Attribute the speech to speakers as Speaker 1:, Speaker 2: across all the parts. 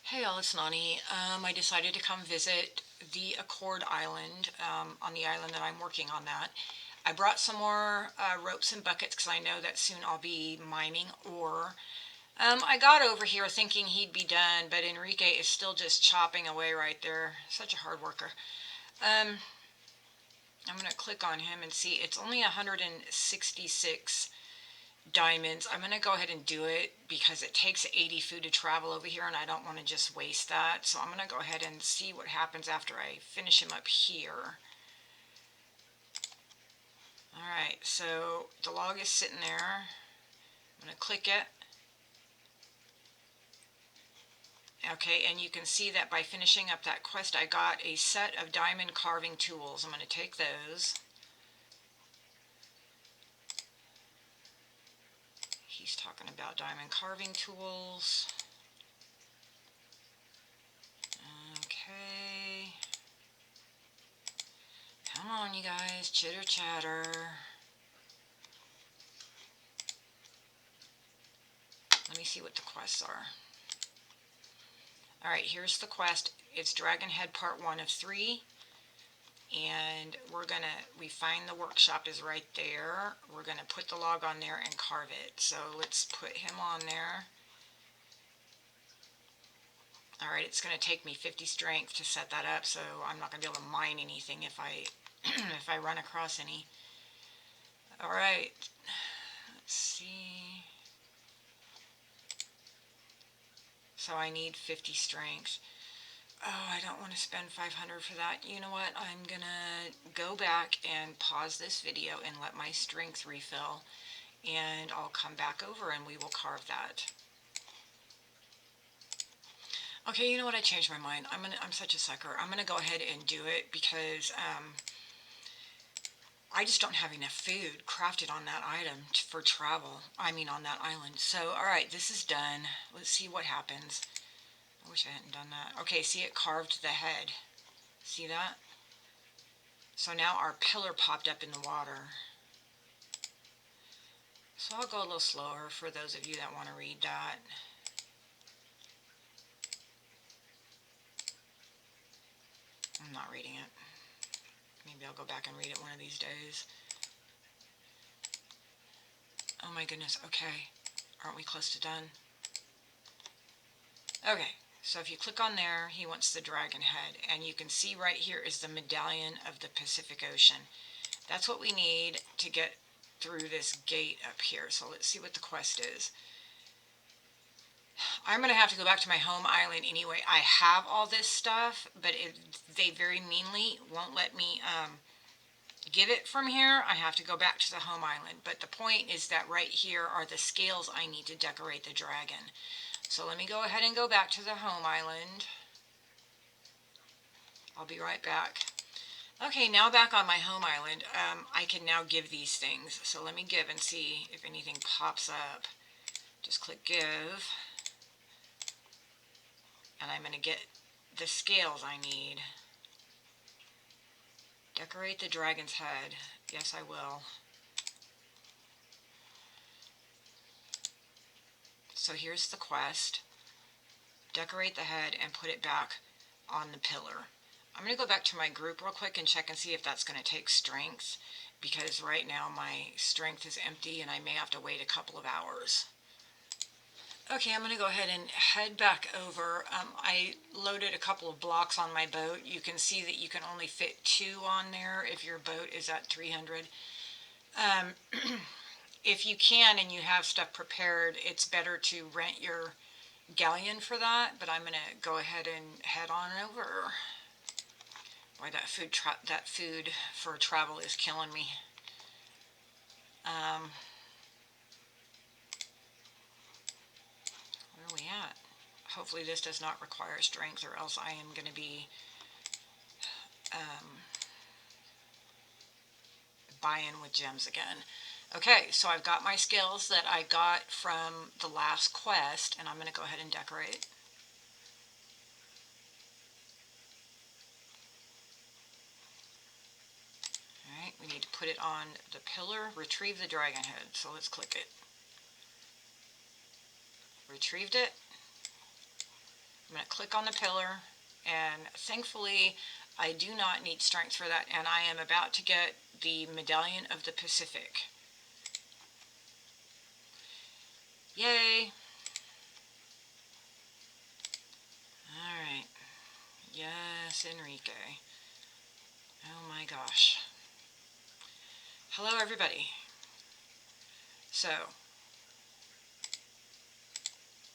Speaker 1: Hey all, it's Nani. I decided to come visit the Accord Island, on the island that I'm working on that. I brought some more ropes and buckets because I know that soon I'll be mining ore. I got over here thinking he'd be done, but Enrique is still just chopping away right there. Such a hard worker. Um, I'm going to click on him and see. It's only 166 diamonds. I'm going to go ahead and do it because it takes 80 food to travel over here and I don't want to just waste that. So I'm going to go ahead and see what happens after I finish him up here. Alright, so the log is sitting there. I'm going to click it. Okay, and you can see that by finishing up that quest I got a set of diamond carving tools. I'm going to take those. He's talking about diamond carving tools. Okay. Come on, you guys. Chitter chatter. Let me see what the quests are. Alright, here's the quest. It's Dragon Head Part 1 of 3. And we find the workshop is right there. We're gonna put the log on there and carve it. So let's put him on there. Alright, it's gonna take me 50 strength to set that up, so I'm not gonna be able to mine anything if I if I run across any. Alright, let's see. So I need 50 strength. Oh, I don't want to spend 500 for that. You know what? I'm gonna go back and pause this video and let my strength refill, and I'll come back over and we will carve that. Okay, you know what? I changed my mind. I'm such a sucker. I'm gonna go ahead and do it because I just don't have enough food crafted on that item for travel. I mean, on that island. So, all right, this is done. Let's see what happens. I wish I hadn't done that. Okay, see, it carved the head. See that? So now our pillar popped up in the water. So I'll go a little slower for those of you that want to read that. I'm not reading it. Maybe I'll go back and read it one of these days. Oh my goodness, okay. Aren't we close to done? Okay, so if you click on there, he wants the dragon head. And you can see right here is the Medallion of the Pacific Ocean. That's what we need to get through this gate up here. So let's see what the quest is. I'm going to have to go back to my home island anyway. I have all this stuff, but they very meanly won't let me get it from here. I have to go back to the home island. But the point is that right here are the scales I need to decorate the dragon. So let me go ahead and go back to the home island. I'll be right back. Okay, now back on my home island, I can now give these things. So let me give and see if anything pops up. Just click give. And I'm going to get the scales I need. Decorate the dragon's head. Yes, I will. So here's the quest. Decorate the head and put it back on the pillar. I'm going to go back to my group real quick and check and see if that's going to take strength, because right now my strength is empty and I may have to wait a couple of hours. Okay, I'm going to go ahead and head back over. I loaded a couple of blocks on my boat. You can see that you can only fit 2 on there if your boat is at 300. If you can and you have stuff prepared, it's better to rent your galleon for that, but I'm going to go ahead and head on over. Boy, that food for travel is killing me. Where are we at? Hopefully this does not require strength, or else I am going to be buying with gems again. Okay, so I've got my scales that I got from the last quest, and I'm going to go ahead and decorate. Alright, we need to put it on the pillar, retrieve the dragon head, so let's click it. Retrieved it. I'm going to click on the pillar, and thankfully I do not need strength for that, and I am about to get the Medallion of the Pacific. Yay! Alright. Yes, Enrique. Oh my gosh. Hello everybody. So,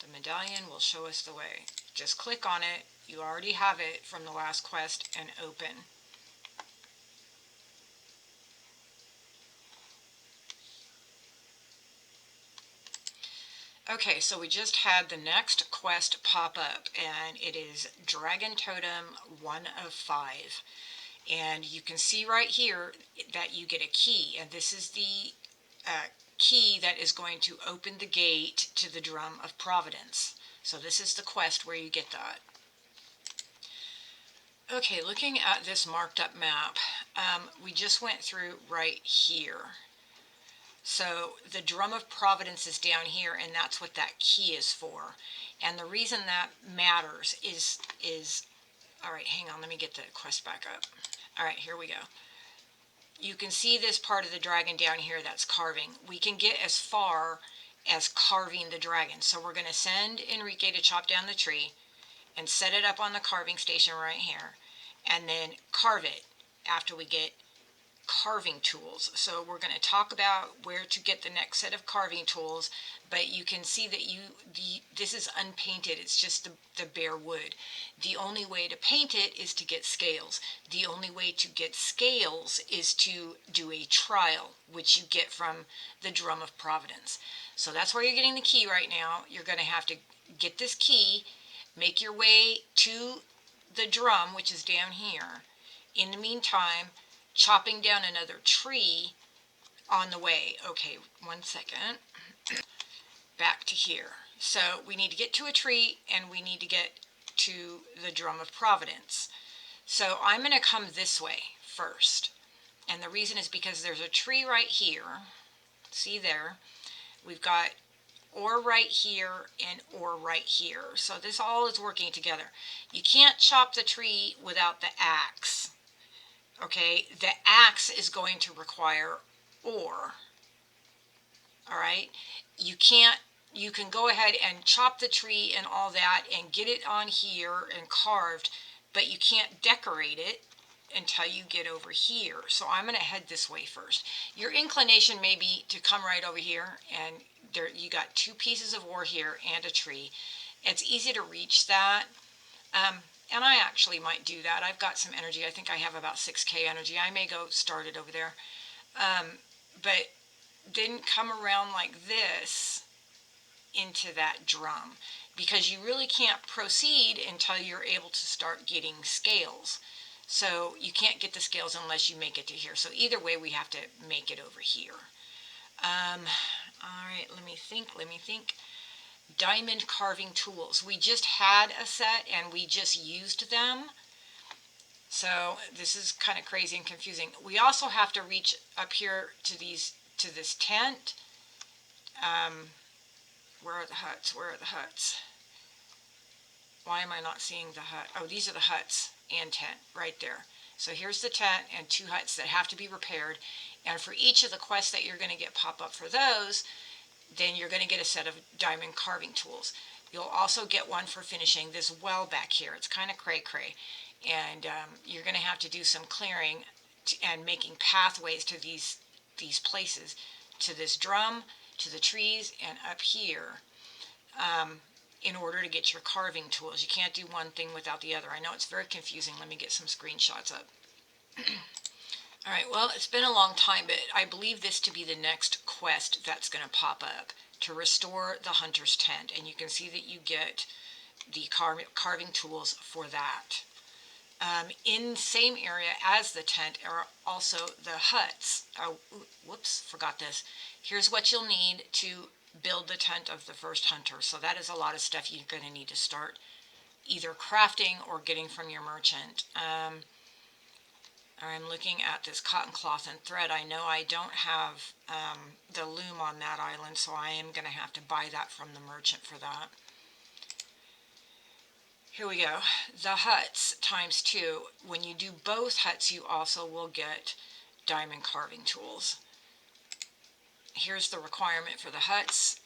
Speaker 1: the medallion will show us the way. Just click on it. You already have it from the last quest, and open. Okay, so we just had the next quest pop up, and it is Dragon Totem 1 of 5. And you can see right here that you get a key, and this is the key that is going to open the gate to the Drum of Providence. So this is the quest where you get that. Okay, looking at this marked up map, we just went through right here. So the Drum of Providence is down here, and that's what that key is for. And the reason that matters is all right, hang on, let me get the quest back up. All right, here we go. You can see this part of the dragon down here that's carving. We can get as far as carving the dragon. So we're going to send Enrique to chop down the tree and set it up on the carving station right here, and then carve it after we get carving tools. So we're going to talk about where to get the next set of carving tools, but you can see that this is unpainted. It's just the bare wood. The only way to paint it is to get scales. The only way to get scales is to do a trial, which you get from the Drum of Providence. So that's where you're getting the key right now. You're going to have to get this key, make your way to the drum, which is down here. In the meantime, chopping down another tree on the way. Okay, 1 second. Back to here. So we need to get to a tree, and we need to get to the Drum of Providence. So I'm going to come this way first. And the reason is because there's a tree right here. See there? We've got ore right here and ore right here. So this all is working together. You can't chop the tree without the axe. Okay, the axe is going to require ore. All right, you can go ahead and chop the tree and all that and get it on here and carved, but you can't decorate it until you get over here. So I'm going to head this way first. Your inclination may be to come right over here, and there you got 2 pieces of ore here and a tree. It's easy to reach that. And I actually might do that. I've got some energy. I think I have about 6K energy. I may go start it over there. But then come around like this into that drum, because you really can't proceed until you're able to start getting scales. So you can't get the scales unless you make it to here. So either way, we have to make it over here. All right, let me think. Diamond carving tools. We just had a set and we just used them. So this is kind of crazy and confusing. We also have to reach up here to this tent. Where are the huts? Where are the huts? Why am I not seeing the hut? Oh, these are the huts and tent right there. So here's the tent and 2 huts that have to be repaired. And for each of the quests that you're going to get pop up for those, then you're going to get a set of diamond carving tools. You'll also get one for finishing this well back here. It's kind of cray-cray. And you're going to have to do some clearing and making pathways to these places, to this drum, to the trees, and up here, in order to get your carving tools. You can't do one thing without the other. I know it's very confusing. Let me get some screenshots up. All right, well, it's been a long time, but I believe this to be the next quest that's going to pop up, to restore the hunter's tent. And you can see that you get the carving tools for that. In the same area as the tent are also the huts. Oh, whoops, forgot this. Here's what you'll need to build the tent of the first hunter. So that is a lot of stuff you're going to need to start either crafting or getting from your merchant. I'm looking at this cotton cloth and thread. I know I don't have the loom on that island, so I am going to have to buy that from the merchant for that. Here we go. The huts times 2. When you do both huts, you also will get diamond carving tools. Here's the requirement for the huts.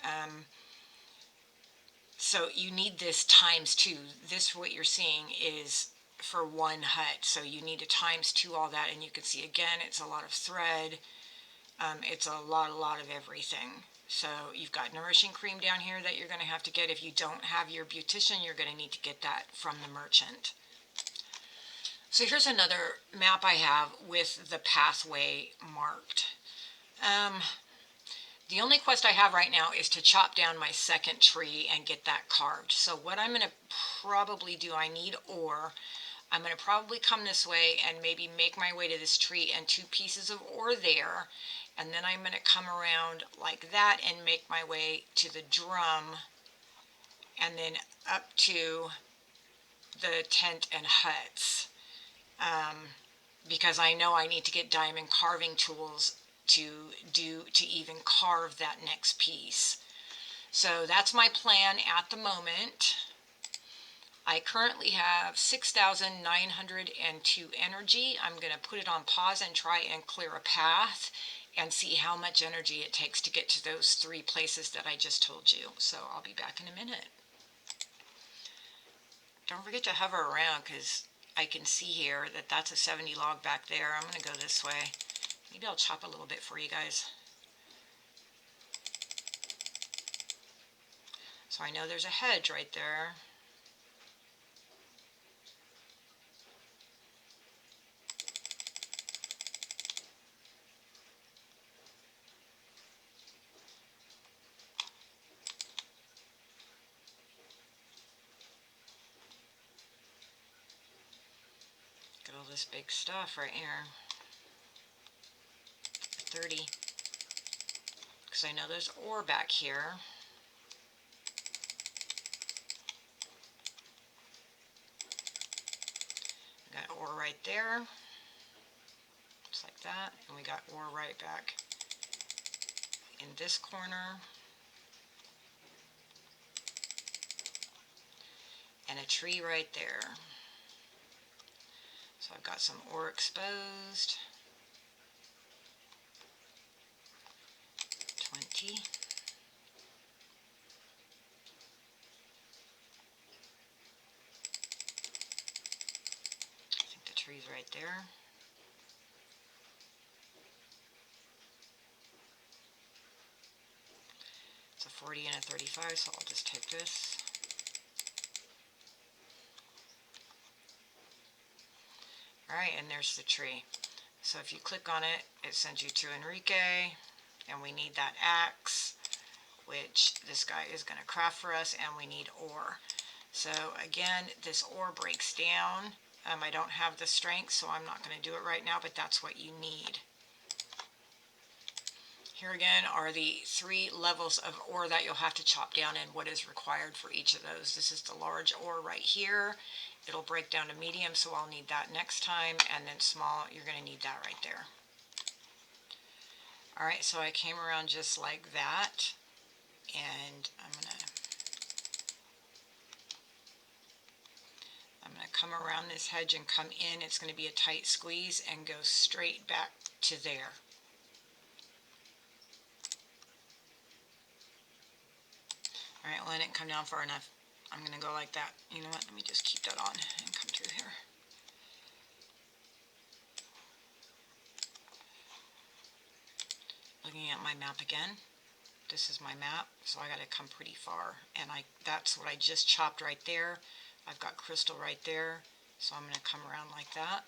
Speaker 1: So you need this times 2. This, what you're seeing, is for one hut. So you need to times 2 all that, and you can see again it's a lot of thread. It's a lot of everything. So you've got nourishing cream down here that you're going to have to get. If you don't have your beautician, you're going to need to get that from the merchant. So here's another map I have with the pathway marked. The only quest I have right now is to chop down my second tree and get that carved. So what I'm going to probably do, I need ore. I'm going to probably come this way and maybe make my way to this tree and 2 pieces of ore there. And then I'm going to come around like that and make my way to the drum and then up to the tent and huts. Because I know I need to get diamond carving tools to even carve that next piece. So that's my plan at the moment. I currently have 6,902 energy. I'm going to put it on pause and try and clear a path and see how much energy it takes to get to those 3 places that I just told you. So I'll be back in a minute. Don't forget to hover around because I can see here that that's a 70 log back there. I'm going to go this way. Maybe I'll chop a little bit for you guys. So I know there's a hedge right there. Got all this big stuff right here. 30. Because I know there's ore back here. Got ore right there. Just like that. And we got ore right back in this corner. And a tree right there. So I've got some ore exposed. 20. I think the tree's right there. It's a 40 and a 35, so I'll just take this. Alright, and there's the tree. So if you click on it, it sends you to Enrique, and we need that axe, which this guy is going to craft for us, and we need ore. So again, this ore breaks down. I don't have the strength, so I'm not going to do it right now, but that's what you need. Here again are the 3 levels of ore that you'll have to chop down and what is required for each of those. This is the large ore right here. It'll break down to medium, so I'll need that next time, and then small, you're going to need that right there. Alright, so I came around just like that, and I'm going to come around this hedge and come in. It's going to be a tight squeeze and go straight back to there. Alright, well I didn't come down far enough. I'm going to go like that. You know what, let me just keep that on and come through here. Looking at my map again. This is my map, so I got to come pretty far. And that's what I just chopped right there. I've got crystal right there, so I'm going to come around like that.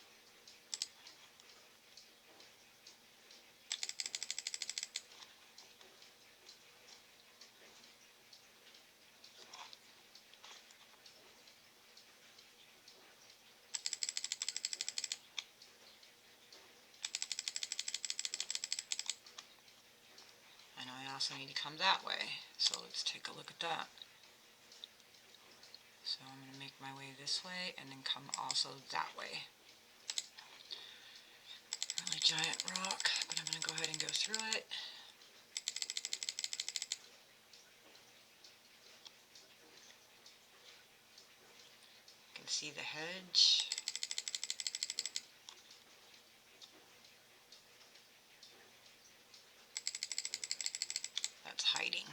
Speaker 1: I also need to come that way, so let's take a look at that. So I'm going to make my way this way and then come also that way. Really giant rock, but I'm going to go ahead and go through it. see the hedge. That's hiding.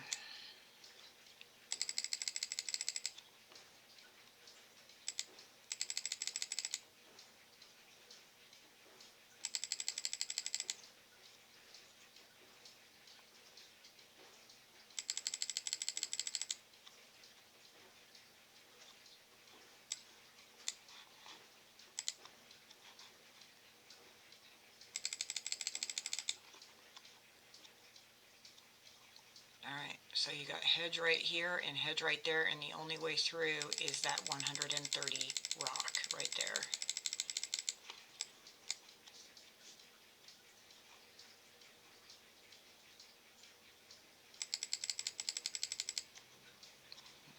Speaker 1: Alright, so you got hedge right here and hedge right there, and the only way through is that 130 rock right there.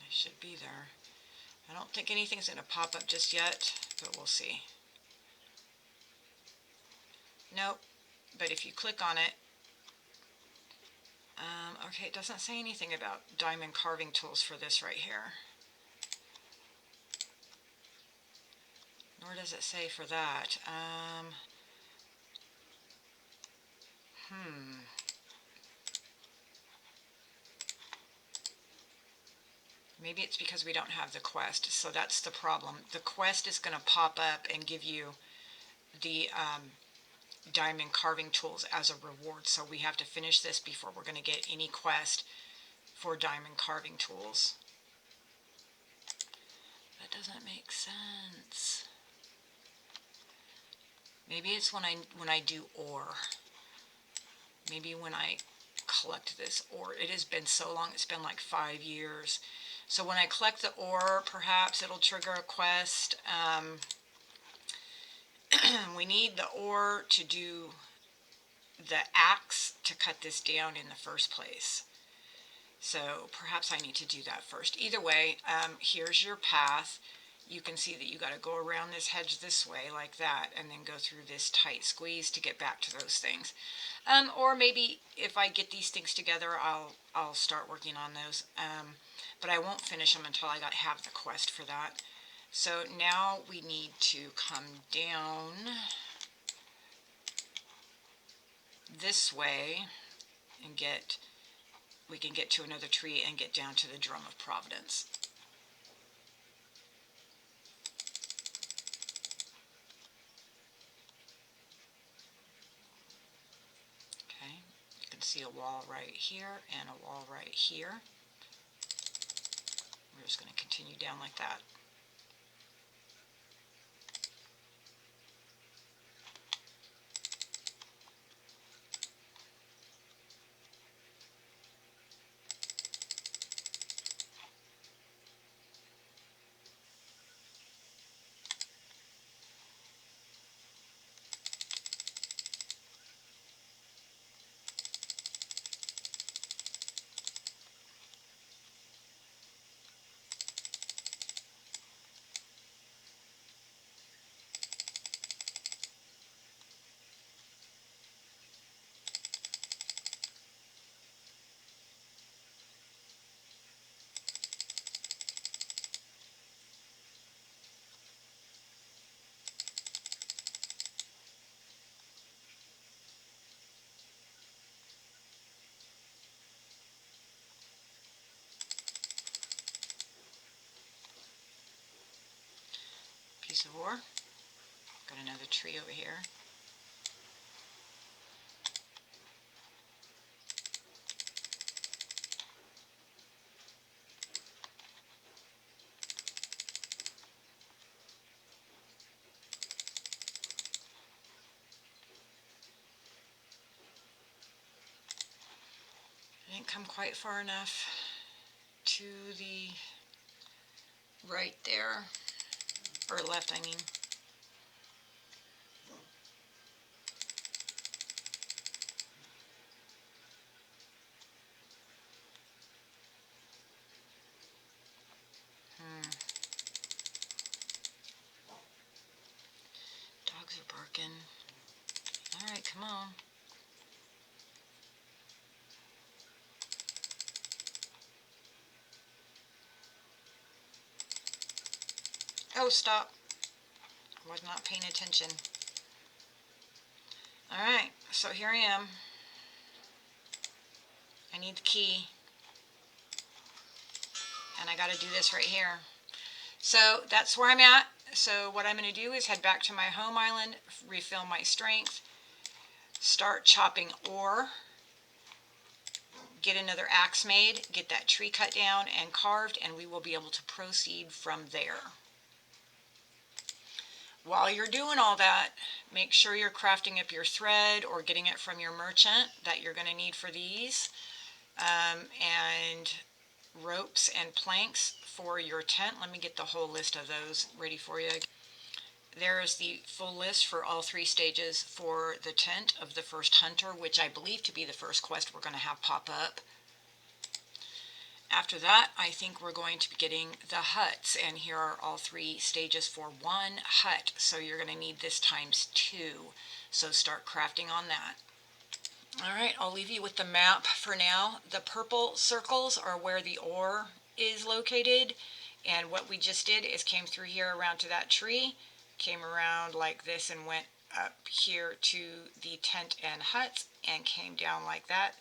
Speaker 1: It should be there. I don't think anything's going to pop up just yet, but we'll see. Nope, but if you click on it, okay, it doesn't say anything about diamond carving tools for this right here. Nor does it say for that. Maybe it's because we don't have the quest, so that's the problem. The quest is going to pop up and give you the diamond carving tools as a reward, so we have to finish this before we're going to get any quest for diamond carving tools. That doesn't make sense. Maybe it's when I do ore. Maybe when I collect this ore. It has been so long, it's been like 5 years. So when I collect the ore, perhaps it'll trigger a quest. We need the ore to do the axe to cut this down in the first place. So perhaps I need to do that first. Either way, here's your path. You can see that you got to go around this hedge this way like that, and then go through this tight squeeze to get back to those things. Or maybe if I get these things together, I'll start working on those. But I won't finish them until I have the quest for that. So now we need to come down this way and we can get to another tree and get down to the Drum of Providence. Okay, you can see a wall right here and a wall right here. We're just going to continue down like that. Piece of ore. Got another tree over here. I didn't come quite far enough to the right there, or left, I mean. Dogs are barking. All right, come on. Oh, stop. I was not paying attention. Alright, so here I am. I need the key. And I gotta do this right here. So that's where I'm at. So what I'm going to do is head back to my home island, refill my strength, start chopping ore, get another axe made, get that tree cut down and carved, and we will be able to proceed from there. While you're doing all that, make sure you're crafting up your thread or getting it from your merchant that you're going to need for these, and ropes and planks for your tent. Let me get the whole list of those ready for you. There is the full list for all 3 stages for the tent of the first hunter, which I believe to be the first quest we're going to have pop up. After that, I think we're going to be getting the huts, and here are all 3 stages for 1 hut, so you're going to need this times 2, so start crafting on that. Alright, I'll leave you with the map for now. The purple circles are where the ore is located, and what we just did is came through here around to that tree, came around like this and went up here to the tent and hut, and came down like that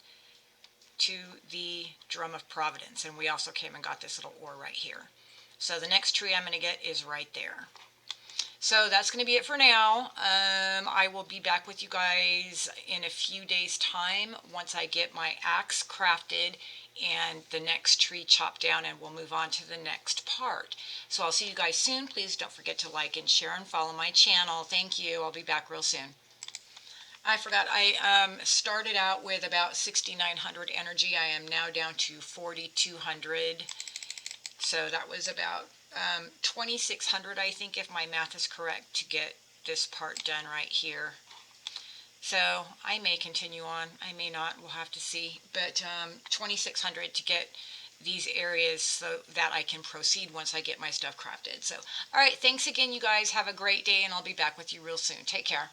Speaker 1: to the Drum of Providence, and we also came and got this little ore right here. So the next tree I'm going to get is right there. So that's going to be it for now. I will be back with you guys in a few days' time once I get my axe crafted and the next tree chopped down, and we'll move on to the next part. So I'll see you guys soon. Please don't forget to like and share and follow my channel. Thank you. I'll be back real soon. I forgot, I started out with about 6,900 energy. I am now down to 4,200. So that was about 2,600, I think, if my math is correct, to get this part done right here. So I may continue on, I may not, we'll have to see. But 2,600 to get these areas so that I can proceed once I get my stuff crafted. So, alright, thanks again, you guys. Have a great day, and I'll be back with you real soon. Take care.